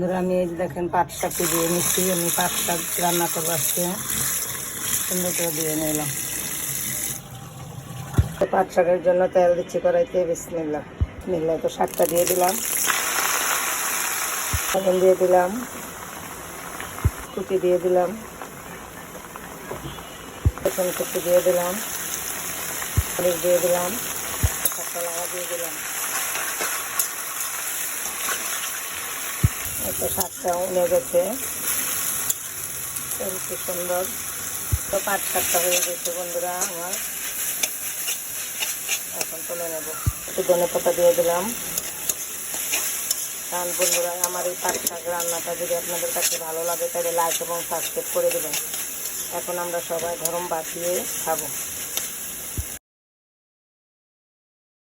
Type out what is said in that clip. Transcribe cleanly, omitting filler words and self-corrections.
বন্ধুরা আমি এই যে দেখেন পাট শাক দিয়ে নিচ্ছি। আমি পাট শাক রান্না করবো আজকে, সুন্দর করে দিয়ে নিলাম। পাট শাকের জন্য তেল দিচ্ছি কড়াইতে। বিসমিল্লাহ বিসমিল্লাহ। তো শাকটা দিয়ে দিলাম, এখন দিয়ে দিলাম কুচি, দিয়ে দিলাম রসুন কুচি, দিয়ে দিলাম হলুদ, দিয়ে দিলাম কাঁচা লঙ্কা, দিয়ে দিলাম। একটা শাকটাও উনে গেছে, কি সুন্দর। তো পাট শাকটা হয়ে গেছে বন্ধুরা আমার। এখন তুলে নেব। একটু ধনে পাতা দিয়ে দিলাম। কারণ বন্ধুরা আমার এই পাট শাক রান্নাটা যদি আপনাদের কাছে ভালো লাগে তাহলে লাইক এবং সাবস্ক্রাইব করে দেবেন। এখন আমরা সবাই গরম ভাত দিয়ে খাবো।